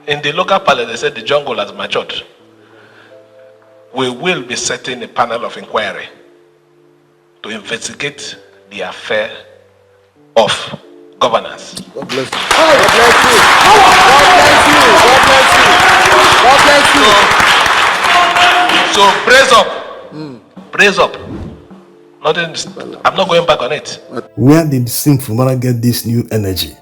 in the local palace, they said the jungle has matured. We will be setting a panel of inquiry to investigate the affair of governance. God bless you. God bless you. God bless you. God bless you. So brace up. Nothing. I'm not going back on it. Where did Sim Fubara get this new energy?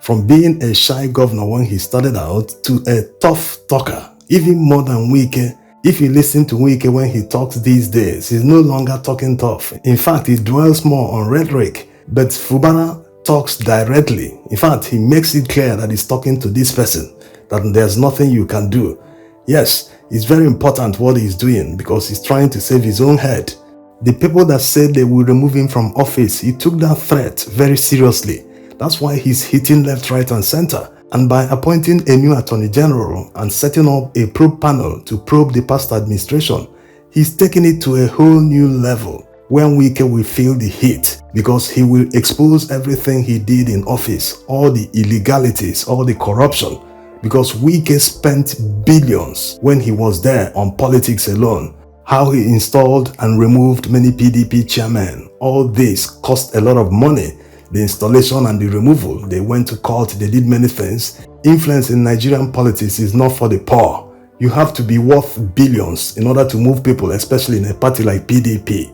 From being a shy governor when he started out to a tough talker, even more than Wike. If you listen to Wike when he talks these days, he's no longer talking tough. In fact, he dwells more on rhetoric. But Fubara talks directly. In fact, he makes it clear that he's talking to this person, that there's nothing you can do. Yes, it's very important what he's doing because he's trying to save his own head. The people that said they will remove him from office, he took that threat very seriously. That's why he's hitting left, right, and center. And by appointing a new Attorney General and setting up a probe panel to probe the past administration, he's taking it to a whole new level where Wike will feel the heat because he will expose everything he did in office, all the illegalities, all the corruption, because Wike spent billions when he was there on politics alone. How he installed and removed many PDP chairmen. All this cost a lot of money. The installation and the removal, they went to court, they did many things. Influence in Nigerian politics is not for the poor. You have to be worth billions in order to move people, especially in a party like PDP.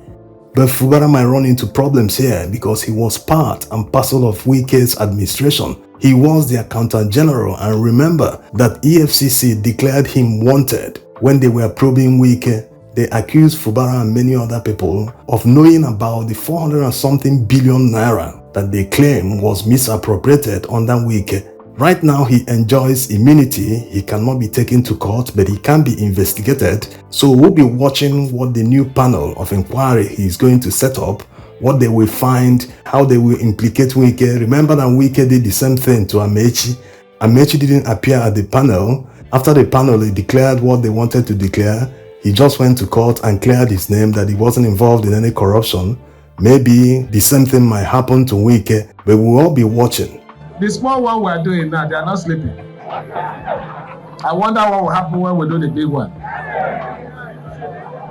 But Fubara might run into problems here because he was part and parcel of Wike's administration. He was the Accountant General, and remember that EFCC declared him wanted when they were probing Wike. They accused Fubara and many other people of knowing about the 400 and something billion naira that they claim was misappropriated under Wike. Right now he enjoys immunity. He cannot be taken to court, but he can be investigated. So we'll be watching what the new panel of inquiry he is going to set up, what they will find, how they will implicate Wike. Remember that Wike did the same thing to Amechi. Amechi didn't appear at the panel. After the panel, they declared what they wanted to declare. He just went to court and cleared his name that he wasn't involved in any corruption. Maybe the same thing might happen to Wike, but we'll all be watching. The small one we're doing now, they are not sleeping. I wonder what will happen when we do the big one.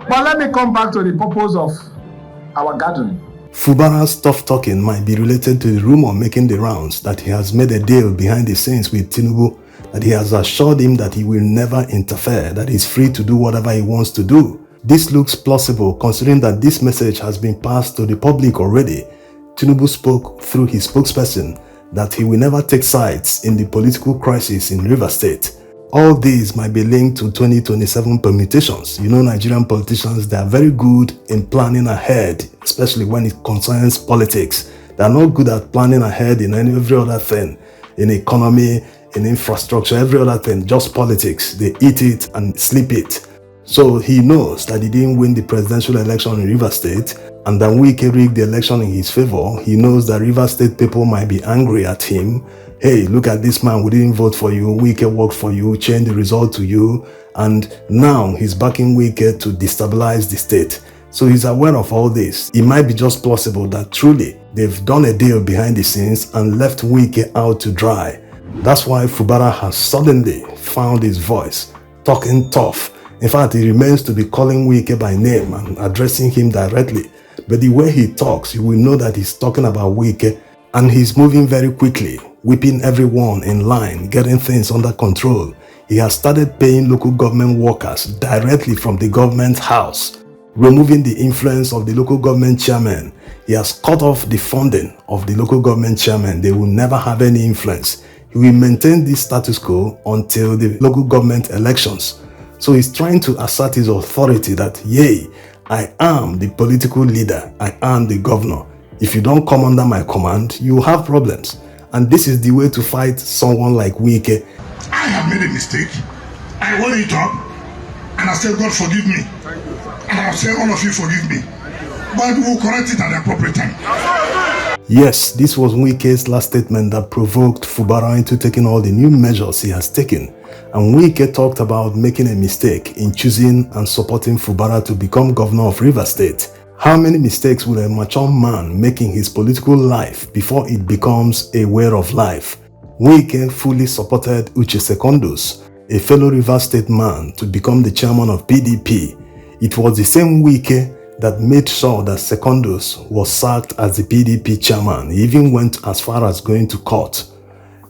But let me come back to the purpose of our gathering. Fubara's tough talking might be related to the rumor making the rounds that he has made a deal behind the scenes with Tinubu, that he has assured him that he will never interfere, that he's free to do whatever he wants to do. This looks plausible considering that this message has been passed to the public already. Tinubu spoke through his spokesperson that he will never take sides in the political crisis in Rivers State. All these might be linked to 2027 permutations. You know, Nigerian politicians, they are very good in planning ahead, especially when it concerns politics. They are not good at planning ahead in every other thing, in economy, in infrastructure, every other thing, just politics. They eat it and sleep it. So he knows that he didn't win the presidential election in Rivers State, and that Wike rigged the election in his favor. He knows that Rivers State people might be angry at him. Hey, look at this man, we didn't vote for you, Wike worked for you, changed the result to you, and now he's backing Wike to destabilize the state. So he's aware of all this. It might be just plausible that truly they've done a deal behind the scenes and left Wike out to dry. That's why Fubara has suddenly found his voice, talking tough. In fact, he remains to be calling Wike by name and addressing him directly. But the way he talks, you will know that he's talking about Wike, and he's moving very quickly, whipping everyone in line, getting things under control. He has started paying local government workers directly from the government house, removing the influence of the local government chairman. He has cut off the funding of the local government chairman. They will never have any influence. He will maintain this status quo until the local government elections. So he's trying to assert his authority that, yay, I am the political leader, I am the governor. If you don't come under my command, you will have problems. And this is the way to fight someone like Wike. I have made a mistake. I own it up. And I said, God forgive me. And I said, all of you forgive me. But we'll correct it at the appropriate time. Yes, this was Wike's last statement that provoked Fubara into taking all the new measures he has taken. And Wike talked about making a mistake in choosing and supporting Fubara to become governor of Rivers State. How many mistakes will a mature man make in his political life before it becomes a way of life? Wike fully supported Uche Secondus, a fellow Rivers State man, to become the chairman of PDP. It was the same Wike that made sure that Secondus was sacked as the PDP chairman. He even went as far as going to court.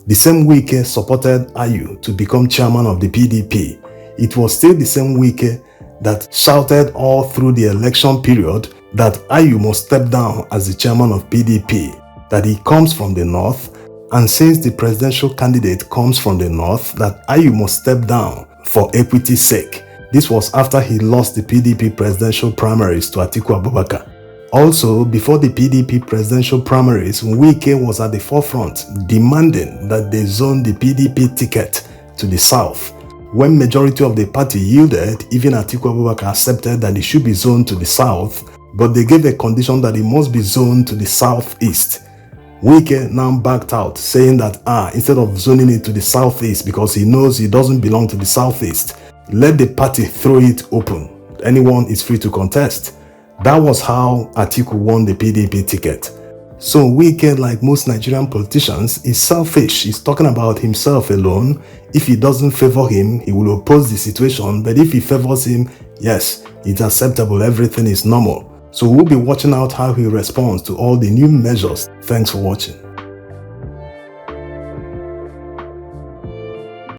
The same Wike supported Ayu to become chairman of the PDP. It was still the same Wike that shouted all through the election period that Ayu must step down as the chairman of PDP, that he comes from the north, and since the presidential candidate comes from the north, that Ayu must step down for equity's sake. This was after he lost the PDP presidential primaries to Atiku Abubakar. Also, before the PDP presidential primaries, Wike was at the forefront demanding that they zone the PDP ticket to the south. When majority of the party yielded, even Atiku Abubakar accepted that it should be zoned to the south, but they gave a condition that it must be zoned to the southeast. Wike now backed out, saying that instead of zoning it to the southeast because he knows it doesn't belong to the southeast, let the party throw it open. Anyone is free to contest. That was how Atiku won the PDP ticket. So Wike, like most Nigerian politicians, is selfish. He's talking about himself alone. If he doesn't favor him, he will oppose the situation. But if he favors him, yes, it's acceptable. Everything is normal. So we'll be watching out how he responds to all the new measures. Thanks for watching.